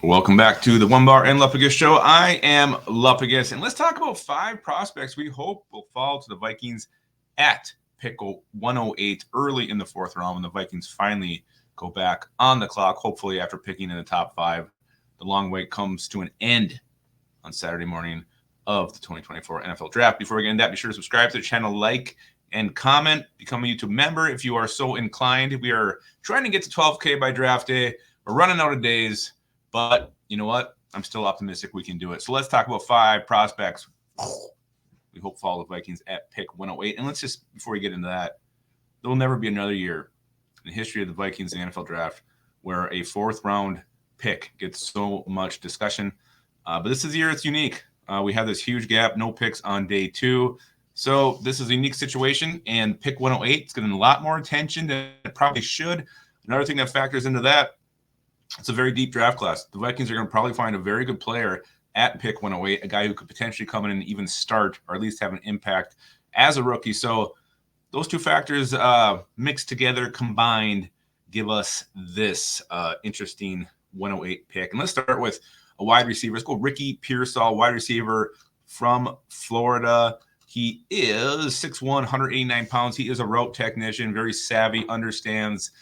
Welcome back to the Onebar and Lupagus show. I am Lupagus, and let's talk about 5 prospects we hope will fall to the Vikings at pick 108 early in the 4th round when the Vikings finally go back on the clock, hopefully after picking in the top 5. The long wait comes to an end on Saturday morning of the 2024 NFL Draft. Before we get into that, be sure to subscribe to the channel, like, and comment. Become a YouTube member if you are so inclined. We are trying to get to 12K by draft day. We're running out of days. But you know what? I'm still optimistic we can do it. So let's talk about 5 prospects we hope follow the Vikings at pick 108. And let's just, before we get into that, there will never be another year in the history of the Vikings and the NFL draft where a 4th round pick gets so much discussion. But this is the year it's unique. We have this huge gap, no picks on day 2. So this is a unique situation, and pick 108 is getting a lot more attention than it probably should. Another thing that factors into that, it's a very deep draft class. The Vikings are going to probably find a very good player at pick 108, a guy who could potentially come in and even start or at least have an impact as a rookie. So those 2 factors mixed together, combined, give us this interesting 108 pick. And let's start with a wide receiver. Let's go Ricky Pearsall, wide receiver from Florida. He is 6'1", 189 pounds. He is a route technician, very savvy, understands,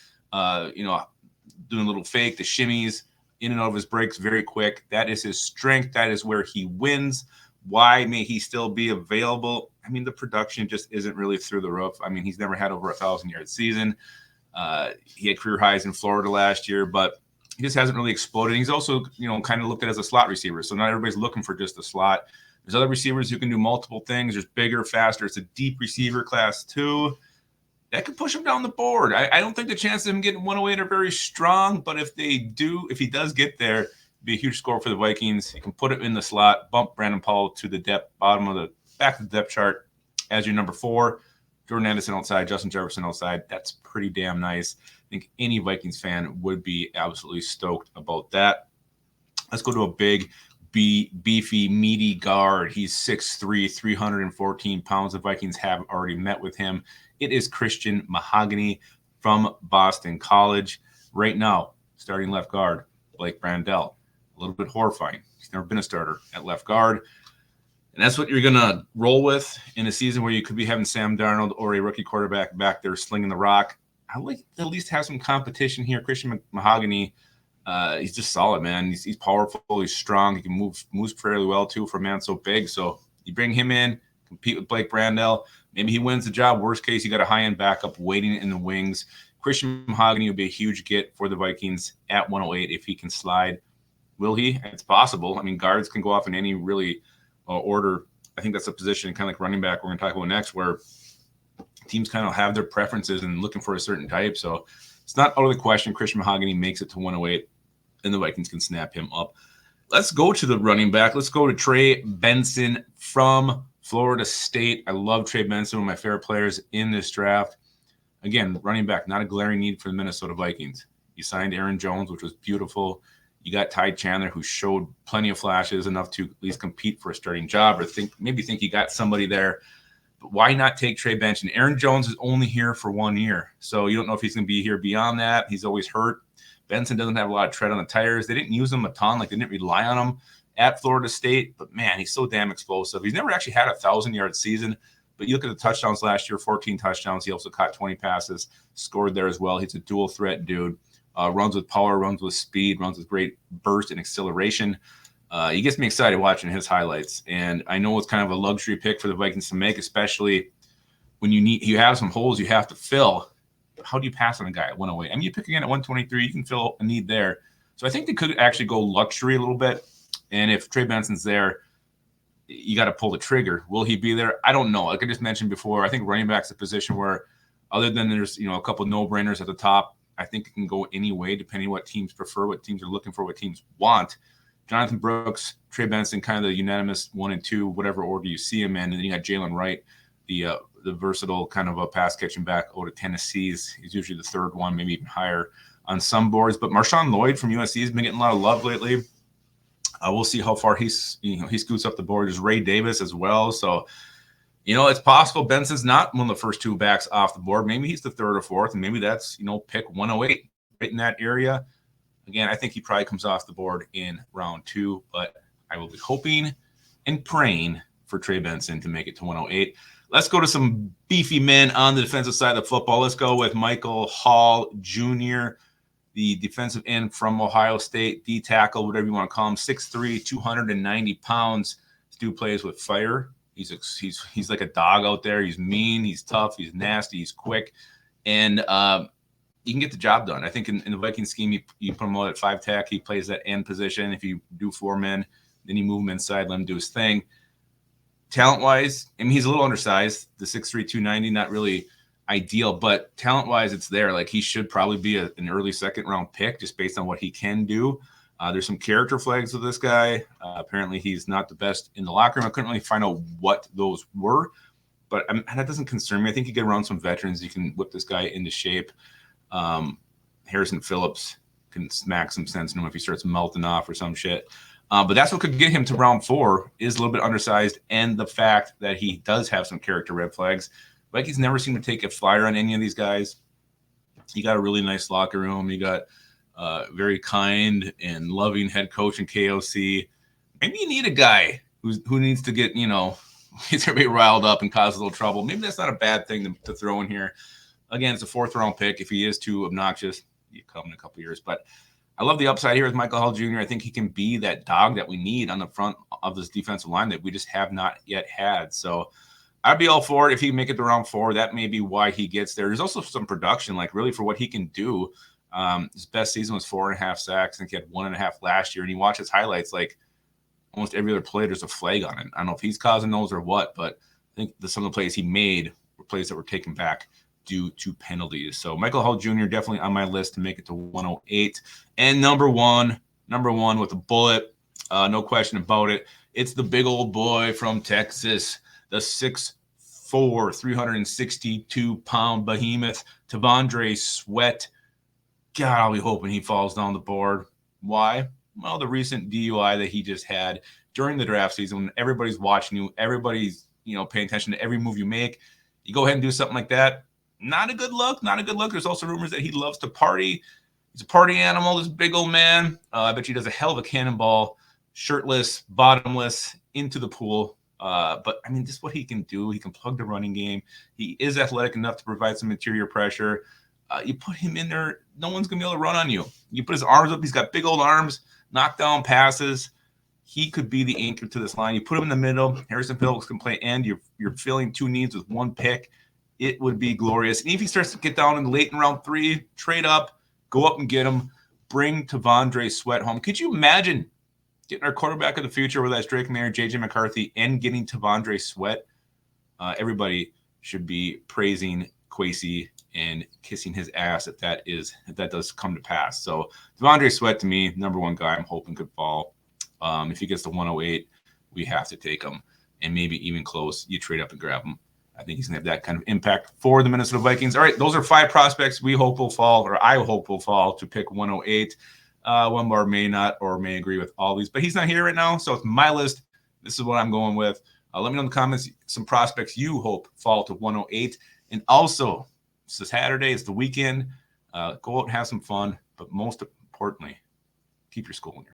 doing a little fake, the shimmies, in and out of his breaks very quick. That is his strength. That is where he wins. Why may he still be available? I mean, the production just isn't really through the roof. I mean, he's never had over 1,000-yard season. He had career highs in Florida last year, but he just hasn't really exploded. He's also, kind of looked at as a slot receiver. So not everybody's looking for just a slot. There's other receivers who can do multiple things. There's bigger, faster. It's a deep receiver class too. That could push him down the board. I don't think the chances of him getting 108 are very strong, but if he does get there, it'd be a huge score for the Vikings. You can put it in the slot, bump Brandon Powell to the back of the depth chart as your number 4. Jordan Anderson outside, Justin Jefferson outside. That's pretty damn nice. I think any Vikings fan would be absolutely stoked about that. Let's go to a big, beefy, meaty guard. He's 6'3", 314 pounds. The Vikings have already met with him. It is Christian Mahogany from Boston College. Right now, starting left guard, Blake Brandel. A little bit horrifying. He's never been a starter at left guard. And that's what you're going to roll with in a season where you could be having Sam Darnold or a rookie quarterback back there slinging the rock. I would like to at least have some competition here. Christian Mahogany, he's just solid, man. He's powerful. He's strong. He can moves fairly well, too, for a man so big. So you bring him in, compete with Blake Brandel. Maybe he wins the job. Worst case, you got a high-end backup waiting in the wings. Christian Mahogany will be a huge get for the Vikings at 108 if he can slide. Will he? It's possible. I mean, guards can go off in any really order. I think that's a position kind of like running back we're going to talk about next, where teams kind of have their preferences and looking for a certain type. So it's not out of the question. Christian Mahogany makes it to 108, and the Vikings can snap him up. Let's go to the running back. Let's go to Trey Benson from Florida State. I love Trey Benson, one of my favorite players in this draft. Again, running back, not a glaring need for the Minnesota Vikings. You signed Aaron Jones, which was beautiful. You got Ty Chandler, who showed plenty of flashes, enough to at least compete for a starting job, or maybe think you got somebody there. But why not take Trey Benson? Aaron Jones is only here for 1 year, so you don't know if he's going to be here beyond that. He's always hurt. Benson doesn't have a lot of tread on the tires. They didn't use him a ton. They didn't rely on him at Florida State. But, man, he's so damn explosive. He's never actually had a 1,000-yard season. But you look at the touchdowns last year, 14 touchdowns. He also caught 20 passes, scored there as well. He's a dual-threat dude. Runs with power, runs with speed, runs with great burst and acceleration. He gets me excited watching his highlights. And I know it's kind of a luxury pick for the Vikings to make, especially when you have some holes you have to fill. How do you pass on a guy at 108? I mean, you pick again at 123, you can fill a need there. So I think they could actually go luxury a little bit. And if Trey Benson's there, you got to pull the trigger. Will he be there? I don't know. Like I just mentioned before, I think running back's a position where, other than there's a couple no-brainers at the top, I think it can go any way depending on what teams prefer, what teams are looking for, what teams want. Jonathan Brooks, Trey Benson, kind of the unanimous 1 and 2, whatever order you see him in. And then you got Jalen Wright, the versatile kind of a pass-catching back out of Tennessee. He's usually the 3rd one, maybe even higher on some boards. But Marshawn Lloyd from USC has been getting a lot of love lately. We'll see how far he scoots up the board. There's Ray Davis as well. So, it's possible Benson's not one of the first 2 backs off the board. Maybe he's the 3rd or 4th, and maybe that's, pick 108 right in that area. Again, I think he probably comes off the board in round 2, but I will be hoping and praying for Trey Benson to make it to 108. Let's go to some beefy men on the defensive side of the football. Let's go with Michael Hall Jr., the defensive end from Ohio State, D tackle, whatever you want to call him, 6'3", 290 pounds. This dude plays with fire. He's like a dog out there. He's mean, he's tough, he's nasty, he's quick, and he can get the job done. I think in the Viking scheme, you put him out at 5 tech. He plays that end position. If you do 4 men, then you move him inside, let him do his thing. Talent-wise, I mean, he's a little undersized. The 6'3", 290, not really ideal, but talent-wise, it's there. Like, he should probably be an early second-round pick just based on what he can do. There's some character flags with this guy. Apparently, he's not the best in the locker room. I couldn't really find out what those were, but that doesn't concern me. I think you get around some veterans, you can whip this guy into shape. Harrison Phillips can smack some sense into him if he starts melting off or some shit. But that's what could get him to round 4, is a little bit undersized, and the fact that he does have some character red flags. Vikings never seem to take a flyer on any of these guys. You got a really nice locker room. You got very kind and loving head coach in KOC. Maybe you need a guy who needs to get, gets everybody riled up and cause a little trouble. Maybe that's not a bad thing to throw in here. Again, it's a 4th-round pick. If he is too obnoxious, you come in a couple years. But I love the upside here with Michael Hall Jr. I think he can be that dog that we need on the front of this defensive line that we just have not yet had. So I'd be all for it if he can make it to round 4. That may be why he gets there. There's also some production, like really for what he can do. His best season was 4.5 sacks. I think he had 1.5 last year. And you watch his highlights, like almost every other play, there's a flag on it. I don't know if he's causing those or what, but I think some of the plays he made were plays that were taken back due to penalties. So Michael Hall Jr. definitely on my list to make it to 108. And number one with a bullet, no question about it. It's the big old boy from Texas, the 6'4", 362-pound behemoth, T'Vondre Sweat. God, I'll be hoping he falls down the board. Why? Well, the recent DUI that he just had during the draft season, when everybody's watching you, everybody's paying attention to every move you make. You go ahead and do something like that. Not a good look. There's also rumors that he loves to party. He's a party animal, this big old man. I bet he does a hell of a cannonball, shirtless, bottomless, into the pool. But, I mean, just what he can do. He can plug the running game. He is athletic enough to provide some interior pressure. You put him in there, no one's going to be able to run on you. You put his arms up. He's got big old arms, knock down passes. He could be the anchor to this line. You put him in the middle. Harrison Phillips can play end. You're filling 2 needs with 1 pick. It would be glorious. And if he starts to get down in late in round 3, trade up, go up and get him, bring T'Vondre Sweat home. Could you imagine getting our quarterback of the future, whether that's Drake Mayer, J.J. McCarthy, and getting T'Vondre Sweat? Everybody should be praising Kwesi and kissing his ass if that does come to pass. So T'Vondre Sweat, to me, number 1 guy I'm hoping could fall. If he gets to 108, we have to take him. And maybe even close, you trade up and grab him. I think he's going to have that kind of impact for the Minnesota Vikings. All right, those are 5 prospects we hope will fall, or I hope will fall to pick 108. Onebar may not or may agree with all these, but he's not here right now, so it's my list. This is what I'm going with. Let me know in the comments some prospects you hope fall to 108. And also, it's a Saturday, it's the weekend. Go out and have some fun, but most importantly, keep your school in your